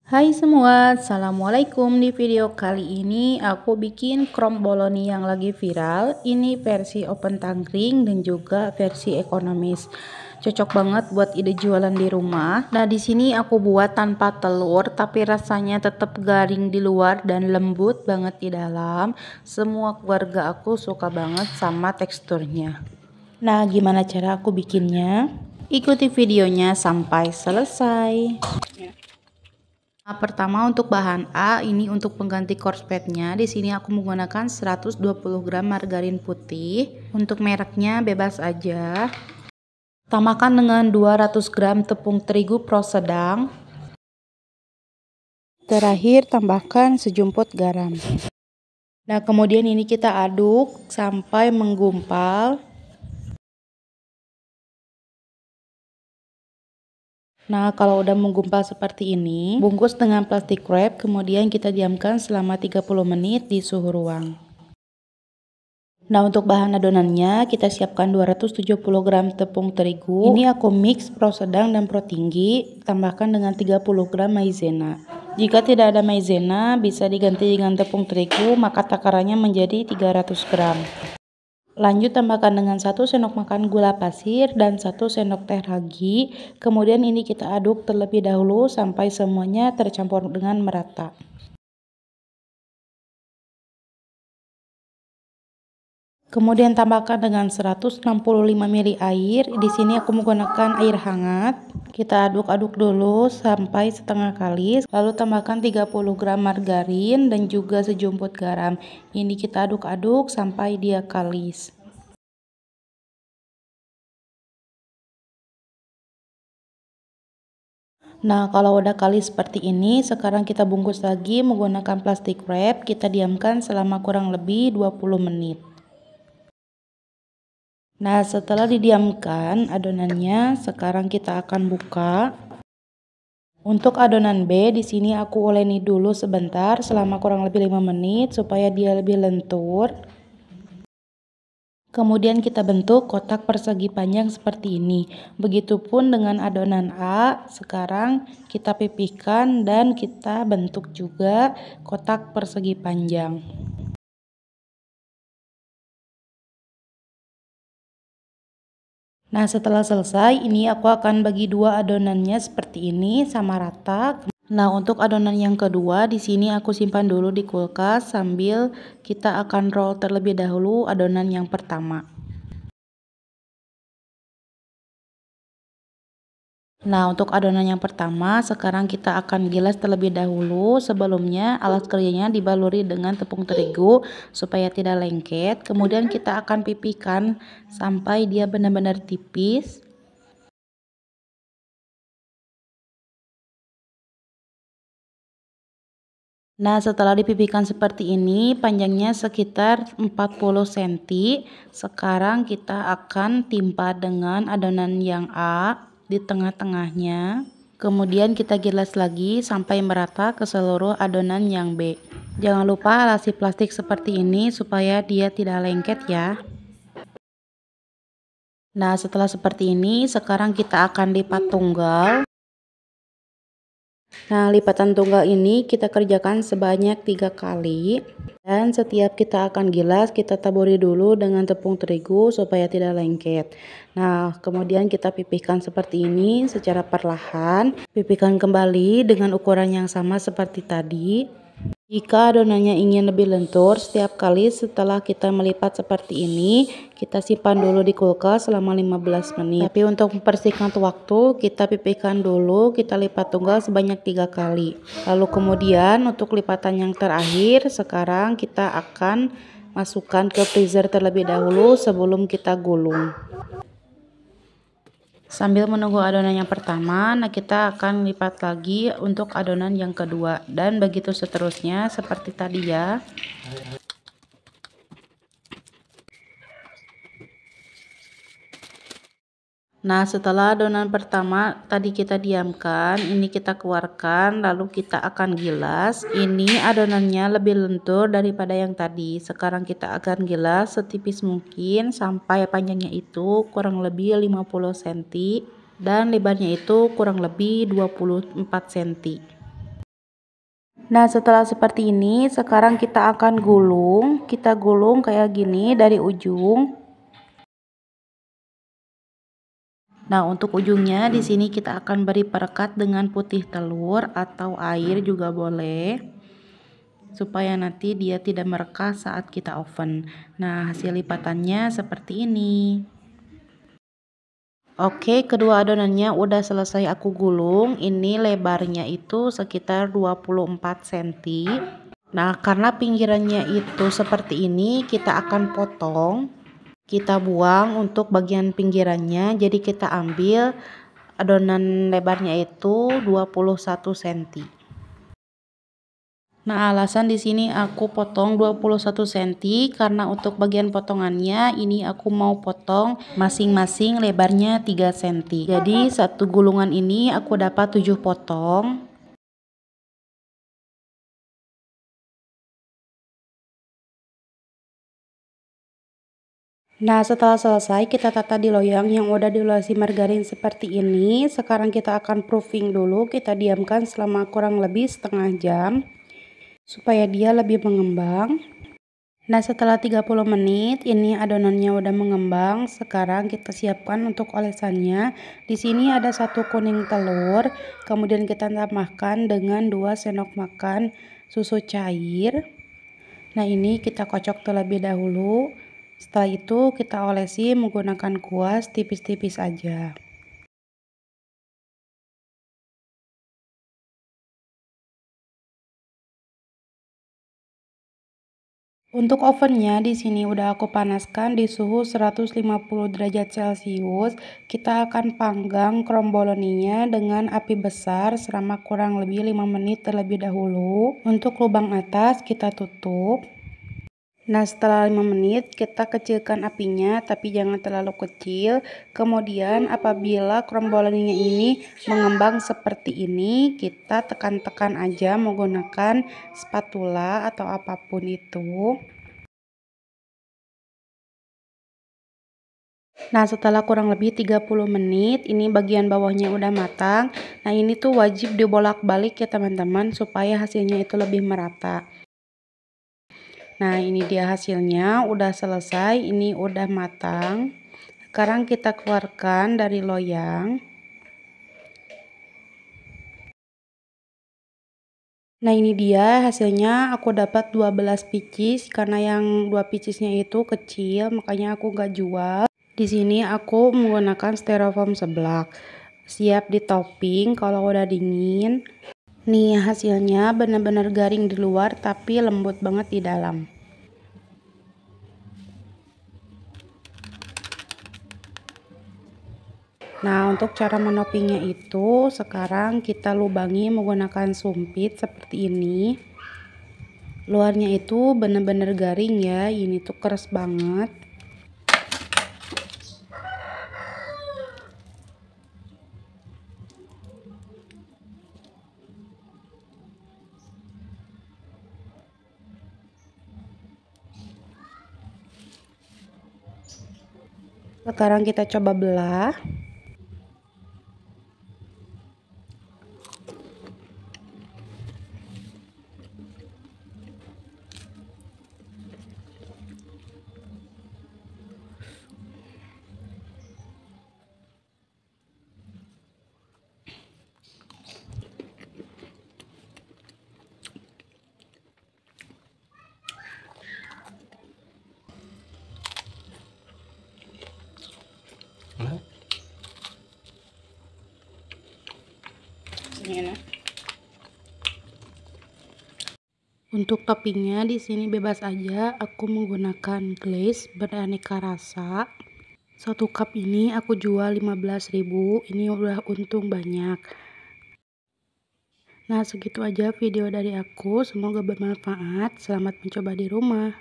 Hai semua, assalamualaikum. Di video kali ini aku bikin kromboloni yang lagi viral. Ini versi open tangkring dan juga versi ekonomis. Cocok banget buat ide jualan di rumah. Nah, di sini aku buat tanpa telur, tapi rasanya tetap garing di luar dan lembut banget di dalam. Semua keluarga aku suka banget sama teksturnya. Nah, gimana cara aku bikinnya? Ikuti videonya sampai selesai. Nah, pertama untuk bahan A ini untuk pengganti korsletnya. Di sini aku menggunakan 120 gram margarin putih. Untuk mereknya bebas aja. Tambahkan dengan 200 gram tepung terigu pro sedang. Terakhir tambahkan sejumput garam. Nah, kemudian ini kita aduk sampai menggumpal. Nah, kalau udah menggumpal seperti ini, bungkus dengan plastik wrap, kemudian kita diamkan selama 30 menit di suhu ruang. Nah, untuk bahan adonannya kita siapkan 270 gram tepung terigu. Ini aku mix pro sedang dan pro tinggi, tambahkan dengan 30 gram maizena. Jika tidak ada maizena, bisa diganti dengan tepung terigu, maka takarannya menjadi 300 gram. Lanjut tambahkan dengan 1 sendok makan gula pasir dan 1 sendok teh ragi. Kemudian ini kita aduk terlebih dahulu sampai semuanya tercampur dengan merata. Kemudian tambahkan dengan 165 ml air. Di sini aku menggunakan air hangat. Kita aduk-aduk dulu sampai setengah kalis. Lalu tambahkan 30 gram margarin dan juga sejumput garam. Ini kita aduk-aduk sampai dia kalis. Nah, kalau udah kalis seperti ini, sekarang kita bungkus lagi menggunakan plastik wrap. Kita diamkan selama kurang lebih 20 menit. Nah, setelah didiamkan adonannya, sekarang kita akan buka. Untuk adonan B, di sini aku uleni dulu sebentar selama kurang lebih 5 menit supaya dia lebih lentur. Kemudian kita bentuk kotak persegi panjang seperti ini. Begitupun dengan adonan A, sekarang kita pipihkan dan kita bentuk juga kotak persegi panjang. Nah, setelah selesai, ini aku akan bagi dua adonannya seperti ini sama rata. Nah, untuk adonan yang kedua, di sini aku simpan dulu di kulkas sambil kita akan roll terlebih dahulu adonan yang pertama. Nah, untuk adonan yang pertama, sekarang kita akan gilas terlebih dahulu. Sebelumnya, alat kerjanya dibaluri dengan tepung terigu supaya tidak lengket. Kemudian kita akan pipihkan sampai dia benar-benar tipis. Nah, setelah dipipihkan seperti ini, panjangnya sekitar 40 cm. Sekarang kita akan timpa dengan adonan yang A di tengah-tengahnya. Kemudian kita gilas lagi sampai merata ke seluruh adonan yang B. Jangan lupa alasi plastik seperti ini supaya dia tidak lengket ya. Nah, setelah seperti ini, sekarang kita akan lipat tunggal. Nah, lipatan tunggal ini kita kerjakan sebanyak 3 kali. Dan setiap kita akan gilas, kita taburi dulu dengan tepung terigu supaya tidak lengket. Nah, kemudian kita pipihkan seperti ini secara perlahan. Pipihkan kembali dengan ukuran yang sama seperti tadi. Jika adonannya ingin lebih lentur, setiap kali setelah kita melipat seperti ini, kita simpan dulu di kulkas selama 15 menit. Tapi untuk mempersingkat waktu, kita pipihkan dulu, kita lipat tunggal sebanyak 3 kali. Lalu kemudian untuk lipatan yang terakhir, sekarang kita akan masukkan ke freezer terlebih dahulu sebelum kita gulung. Sambil menunggu adonan yang pertama, nah kita akan lipat lagi untuk adonan yang kedua dan begitu seterusnya seperti tadi ya. Nah, setelah adonan pertama tadi kita diamkan, ini kita keluarkan lalu kita akan gilas. Ini adonannya lebih lentur daripada yang tadi. Sekarang kita akan gilas setipis mungkin sampai panjangnya itu kurang lebih 50 cm dan lebarnya itu kurang lebih 24 cm. Nah, setelah seperti ini, sekarang kita akan gulung. Kita gulung kayak gini dari ujung. Nah, untuk ujungnya di sini kita akan beri perekat dengan putih telur atau air juga boleh, supaya nanti dia tidak merekah saat kita oven. Nah, hasil lipatannya seperti ini. Oke, kedua adonannya udah selesai aku gulung. Ini lebarnya itu sekitar 24 cm. Nah, karena pinggirannya itu seperti ini, kita akan potong. Kita buang untuk bagian pinggirannya. Jadi kita ambil adonan lebarnya itu 21 cm. Nah, alasan di sini aku potong 21 cm karena untuk bagian potongannya ini aku mau potong masing-masing lebarnya 3 cm. Jadi satu gulungan ini aku dapat 7 potong. Nah, setelah selesai kita tata di loyang yang udah dilolasi margarin seperti ini. Sekarang kita akan proofing dulu, kita diamkan selama kurang lebih setengah jam supaya dia lebih mengembang. Nah, setelah 30 menit ini adonannya udah mengembang. Sekarang kita siapkan untuk olesannya. Di sini ada 1 kuning telur, kemudian kita tambahkan dengan 2 sendok makan susu cair. Nah, ini kita kocok terlebih dahulu. Setelah itu kita olesi menggunakan kuas tipis-tipis aja. Untuk ovennya di sini udah aku panaskan di suhu 150 derajat Celcius. Kita akan panggang kromboloninya dengan api besar selama kurang lebih 5 menit terlebih dahulu. Untuk lubang atas kita tutup. Nah, setelah 5 menit kita kecilkan apinya tapi jangan terlalu kecil. Kemudian apabila kromboloninya ini mengembang seperti ini, kita tekan-tekan aja menggunakan spatula atau apapun itu. Nah, setelah kurang lebih 30 menit, ini bagian bawahnya udah matang. Nah, ini tuh wajib dibolak-balik ya teman-teman supaya hasilnya itu lebih merata. Nah, ini dia hasilnya, udah selesai, ini udah matang. Sekarang kita keluarkan dari loyang. Nah, ini dia hasilnya, aku dapat 12 pieces karena yang 2 piecesnya itu kecil, makanya aku gak jual. Di sini aku menggunakan styrofoam seblak. Siap di topping kalau udah dingin. Nih hasilnya benar-benar garing di luar tapi lembut banget di dalam. Nah, untuk cara menopingnya itu sekarang kita lubangi menggunakan sumpit seperti ini. Luarnya itu benar-benar garing ya, ini tuh keras banget. Sekarang kita coba belah. Untuk toppingnya di sini bebas aja, aku menggunakan glaze beraneka rasa. 1 cup ini aku jual 15.000, ini udah untung banyak. Nah, segitu aja video dari aku, semoga bermanfaat. Selamat mencoba di rumah.